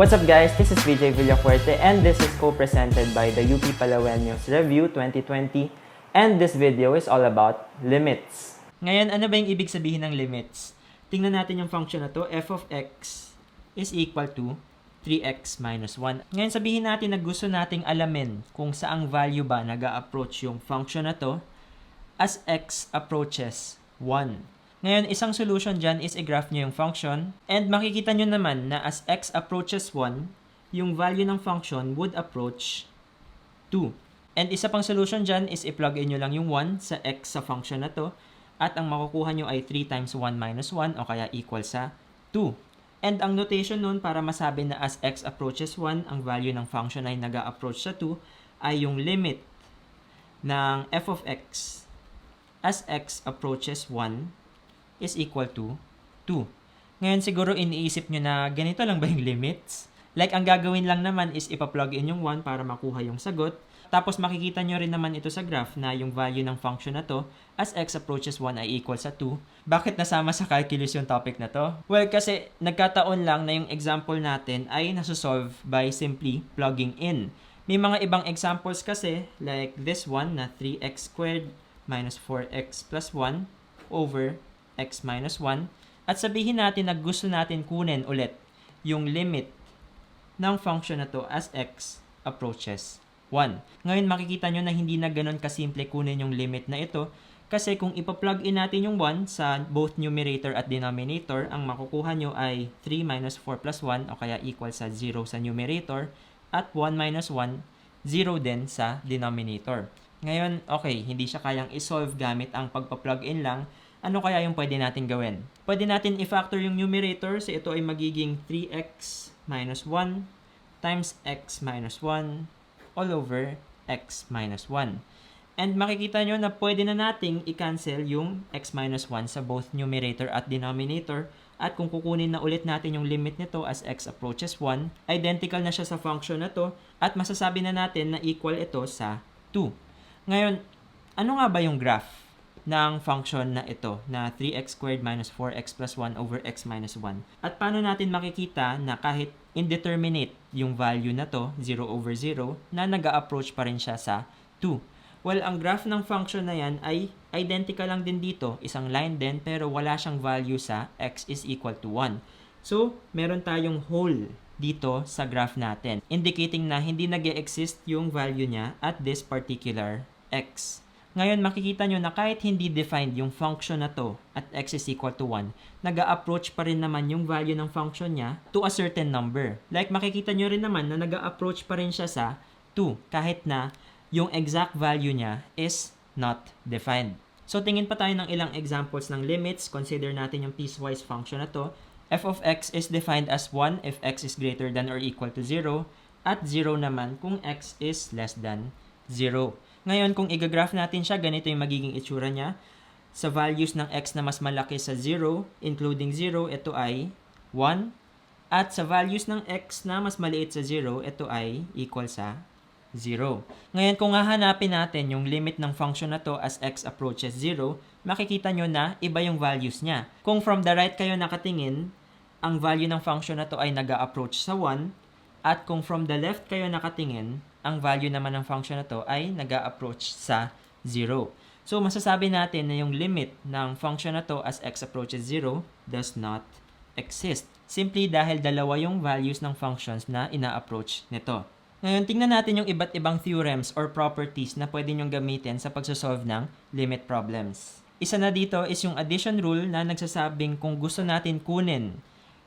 What's up guys, this is VJ Villafuerte and this is co-presented by the UP Palaweños Review 2020 and this video is all about limits. Ngayon, ano ba yung ibig sabihin ng limits? Tingnan natin yung function na to, f of x is equal to 3x minus 1. Ngayon, sabihin natin na gusto nating alamin kung saang value ba nag-a-approach yung function na to as x approaches 1. Ngayon, isang solution dyan is i-graph nyo yung function and makikita nyo naman na as x approaches 1, yung value ng function would approach 2. And isa pang solution dyan is i-plug in nyo lang yung 1 sa x sa function na to at ang makukuha nyo ay 3 times 1 minus 1 o kaya equal sa 2. And ang notation nun para masabi na as x approaches 1, ang value ng function ay nag-a-approach sa 2 ay yung limit ng f of x as x approaches 1 is equal to 2. Ngayon siguro iniisip nyo na ganito lang ba yung limits? Like ang gagawin lang naman is ipa-plug in yung 1 para makuha yung sagot. Tapos makikita nyo rin naman ito sa graph na yung value ng function na to as x approaches 1 ay equal sa 2. Bakit nasama sa calculus yung topic na to? Well, kasi nagkataon lang na yung example natin ay nasusolve by simply plugging in. May mga ibang examples kasi like this one na 3x squared minus 4x plus 1 over x minus 1. At sabihin natin na gusto natin kunin ulit yung limit ng function na to as x approaches 1. Ngayon makikita nyo na hindi na ganun kasimple kunin yung limit na ito kasi kung ipa-plug in natin yung 1 sa both numerator at denominator, ang makukuha nyo ay 3 minus 4 plus 1 o kaya equal sa 0 sa numerator at 1 minus 1, 0 din sa denominator. Ngayon, okay, hindi siya kayang isolve gamit ang pagpa-plug in lang. Ano kaya yung pwede natin gawin? Pwede natin i-factor yung numerator so ito ay magiging 3x minus 1 times x minus 1 all over x minus 1. And makikita nyo na pwede na nating i-cancel yung x minus 1 sa both numerator at denominator. At kung kukunin na ulit natin yung limit nito as x approaches 1, identical na siya sa function na to at masasabi na natin na equal ito sa 2. Ngayon, ano nga ba yung graph ng function na ito na 3x squared minus 4x plus 1 over x minus 1? At paano natin makikita na kahit indeterminate yung value na to, 0 over 0, na nag-a-approach pa rin siya sa 2? Well, ang graph ng function na yan ay identical lang din dito, isang line din, pero wala siyang value sa x is equal to 1. So, meron tayong hole dito sa graph natin, indicating na hindi nag-e-exist yung value niya at this particular x. Ngayon, makikita nyo na kahit hindi defined yung function na to at x is equal to 1, nag-a-approach pa rin naman yung value ng function niya to a certain number. Like, makikita nyo rin naman na nag-a-approach pa rin siya sa 2 kahit na yung exact value niya is not defined. So, tingin pa tayo ng ilang examples ng limits. Consider natin yung piecewise function na to. F of x is defined as 1 if x is greater than or equal to 0 at 0 naman kung x is less than 0. Ngayon, kung i-graph natin siya, ganito yung magiging itsura niya. Sa values ng x na mas malaki sa 0, including 0, ito ay 1. At sa values ng x na mas maliit sa 0, ito ay equal sa 0. Ngayon, kung hahanapin natin yung limit ng function na to as x approaches 0, makikita nyo na iba yung values niya. Kung from the right kayo nakatingin, ang value ng function na to ay nag-a-approach sa 1. At kung from the left kayo nakatingin, ang value naman ng function na to ay nag-a-approach sa 0. So, masasabi natin na yung limit ng function na to as x approaches 0 does not exist. Simply dahil dalawa yung values ng functions na ina-approach nito. Ngayon, tingnan natin yung iba't ibang theorems or properties na pwede nyong gamitin sa pagsosolve ng limit problems. Isa na dito is yung addition rule na nagsasabing kung gusto natin kunin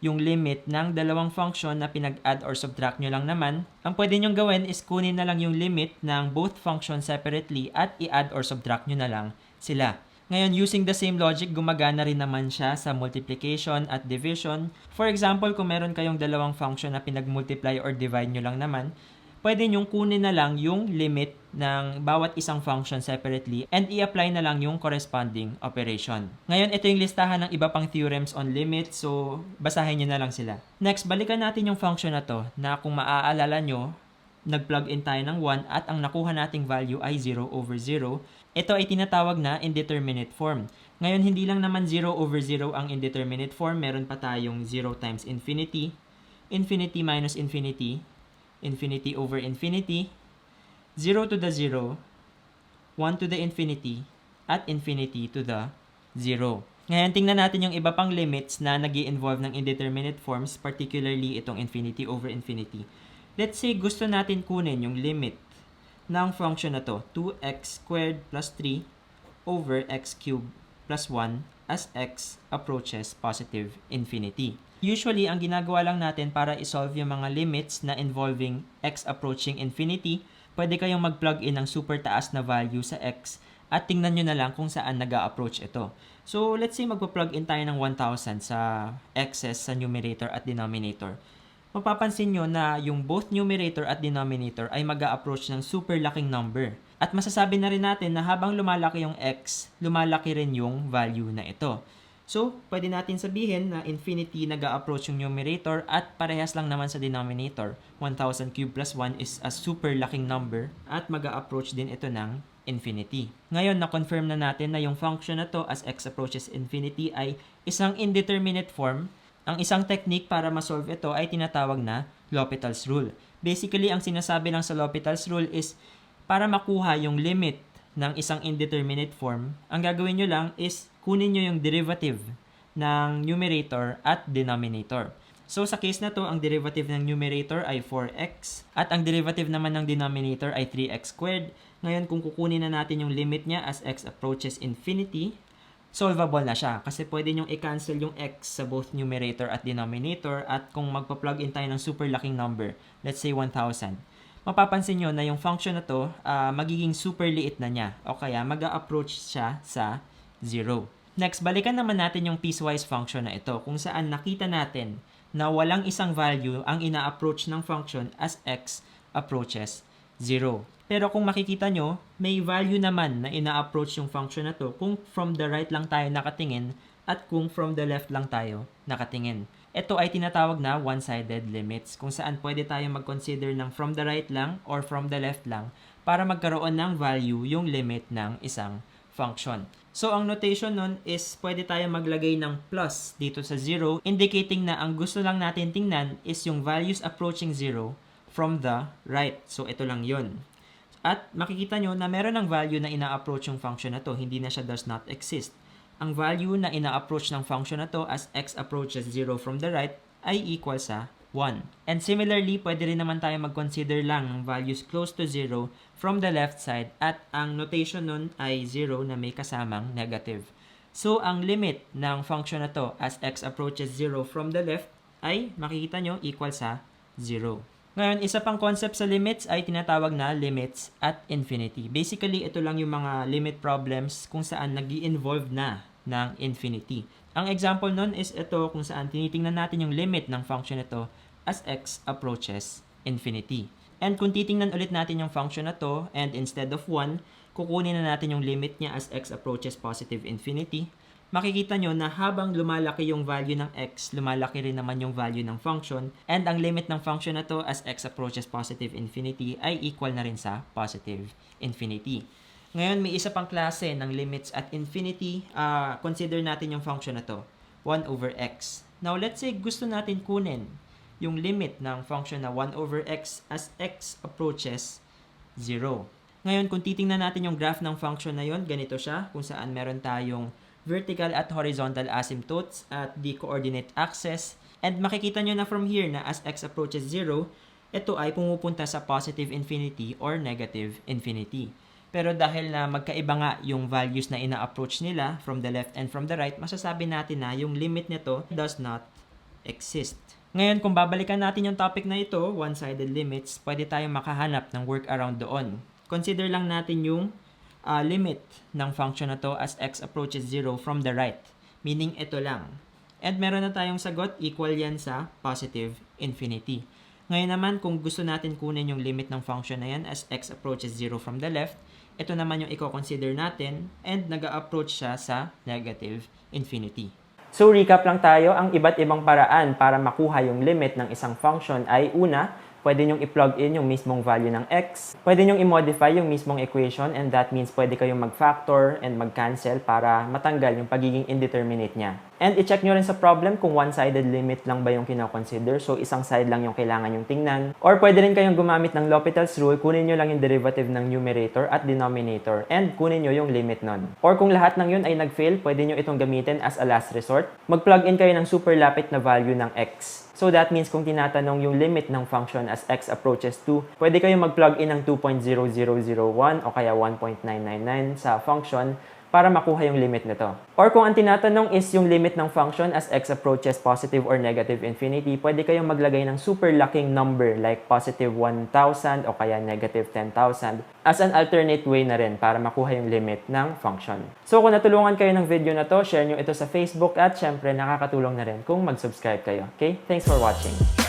yung limit ng dalawang function na pinag-add or subtract nyo lang naman, ang pwede nyong gawin is kunin na lang yung limit ng both functions separately at i-add or subtract nyo na lang sila. Ngayon, using the same logic, gumagana rin naman siya sa multiplication at division. For example, kung meron kayong dalawang function na pinag-multiply or divide nyo lang naman, pwede nyong kunin na lang yung limit ng bawat isang function separately and i-apply na lang yung corresponding operation. Ngayon, ito yung listahan ng iba pang theorems on limits, so basahin nyo na lang sila. Next, balikan natin yung function na to na kung maaalala nyo, nag-plug in tayo ng 1 at ang nakuha nating value ay 0 over 0. Ito ay tinatawag na indeterminate form. Ngayon, hindi lang naman 0 over 0 ang indeterminate form, meron pa tayong 0 times infinity. infinity minus infinity, infinity over infinity, 0 to the 0, 1 to the infinity, at infinity to the 0. Ngayon, tingnan natin yung iba pang limits na nag-i-involve ng indeterminate forms, particularly itong infinity over infinity. Let's say gusto natin kunin yung limit ng function na to, 2x squared plus 3 over x cubed plus 1 as x approaches positive infinity. Usually, ang ginagawa lang natin para isolve yung mga limits na involving x approaching infinity, pwede kayong mag-plug in ng super taas na value sa x at tingnan nyo na lang kung saan nag-a-approach ito. So, let's say magpa-plug in tayo ng 1,000 sa x's sa numerator at denominator. Mapapansin nyo na yung both numerator at denominator ay mag-a-approach ng super laking number. At masasabi na rin natin na habang lumalaki yung x, lumalaki rin yung value na ito. So, pwede natin sabihin na infinity nag-a-approach yung numerator at parehas lang naman sa denominator. 1,000 cubed plus 1 is a super laking number at mag-a-approach din ito ng infinity. Ngayon, na-confirm na natin na yung function na to as x approaches infinity ay isang indeterminate form. Ang isang technique para ma-solve ito ay tinatawag na L'Hopital's rule. Basically, ang sinasabi lang sa L'Hopital's rule is para makuha yung limit ng isang indeterminate form, ang gagawin nyo lang is kunin nyo yung derivative ng numerator at denominator. So, sa case na to, ang derivative ng numerator ay 4x at ang derivative naman ng denominator ay 3x squared. Ngayon, kung kukunin na natin yung limit niya as x approaches infinity, solvable na siya kasi pwede nyong i-cancel yung x sa both numerator at denominator at kung magpa-plug in tayo ng super laking number, let's say 1,000, mapapansin nyo na yung function na to magiging super liit na niya o kaya mag-a-approach siya sa 0. Next, balikan naman natin yung piecewise function na ito kung saan nakita natin na walang isang value ang ina-approach ng function as x approaches 0. Pero kung makikita nyo, may value naman na ina-approach yung function na to kung from the right lang tayo nakatingin at kung from the left lang tayo nakatingin. Ito ay tinatawag na one-sided limits kung saan pwede tayo mag-consider ng from the right lang or from the left lang para magkaroon ng value yung limit ng isang function. So, ang notation nun is pwede tayo maglagay ng plus dito sa 0 indicating na ang gusto lang natin tingnan is yung values approaching 0 from the right. So, ito lang yun. At makikita nyo na meron ng value na ina-approach yung function na to, hindi na siya does not exist. Ang value na ina-approach ng function na to as x approaches 0 from the right ay equal sa 1. And similarly, pwede rin naman tayo mag-consider lang ng values close to 0 from the left side at ang notation nun ay 0 na may kasamang negative. So, ang limit ng function na to as x approaches 0 from the left ay makikita nyo equal sa 0. Ngayon, isa pang concept sa limits ay tinatawag na limits at infinity. Basically, ito lang yung mga limit problems kung saan nag-i-involve na ng infinity. Ang example nun is ito kung saan tinitingnan natin yung limit ng function ito as x approaches infinity. And kung titingnan ulit natin yung function na to and instead of 1, kukunin na natin yung limit niya as x approaches positive infinity, makikita nyo na habang lumalaki yung value ng x, lumalaki rin naman yung value ng function, and ang limit ng function na to as x approaches positive infinity ay equal na rin sa positive infinity. Ngayon, may isa pang klase ng limits at infinity. Consider natin yung function na to, 1 over x. Now, let's say gusto natin kunin yung limit ng function na 1 over x as x approaches 0. Ngayon, kung titingnan natin yung graph ng function na yon, ganito siya, kung saan meron tayong vertical at horizontal asymptotes at the coordinate axis. And makikita nyo na from here na as x approaches 0, ito ay pumupunta sa positive infinity or negative infinity. Pero dahil na magkaiba nga yung values na ina-approach nila from the left and from the right, masasabi natin na yung limit nito does not exist. Ngayon, kung babalikan natin yung topic na ito, one-sided limits, pwede tayong makahanap ng workaround doon. Consider lang natin yung limit ng function na to as x approaches 0 from the right. Meaning, ito lang. And meron na tayong sagot, equal yan sa positive infinity. Ngayon naman, kung gusto natin kunin yung limit ng function na yan as x approaches 0 from the left, ito naman yung i-consider natin and nag-a-approach siya sa negative infinity. So, recap lang tayo. Ang iba't ibang paraan para makuha yung limit ng isang function ay una, pwede nyong i-plug in yung mismong value ng x. Pwede nyong i-modify yung mismong equation and that means pwede kayong mag-factor and mag-cancel para matanggal yung pagiging indeterminate niya. And i-check nyo rin sa problem kung one-sided limit lang ba yung kinoconsider. So, isang side lang yung kailangan yung tingnan. Or pwede rin kayong gumamit ng L'Hopital's rule, kunin nyo lang yung derivative ng numerator at denominator and kunin nyo yung limit nun. Or kung lahat ng yun ay nag-fail, pwede nyo itong gamitin as a last resort. Mag-plug in kayo ng super lapit na value ng x. So that means kung tinatanong yung limit ng function as x approaches 2, pwede kayong mag-plug in ng 2.0001 o kaya 1.999 sa function para makuha yung limit nito. Or kung ang tinatanong is yung limit ng function as x approaches positive or negative infinity, pwede kayong maglagay ng super laking number like positive 1,000 o kaya negative 10,000 as an alternate way na rin para makuha yung limit ng function. So kung natulungan kayo ng video na to, share nyo ito sa Facebook at syempre nakakatulong na rin kung mag-subscribe kayo. Okay? Thanks for watching.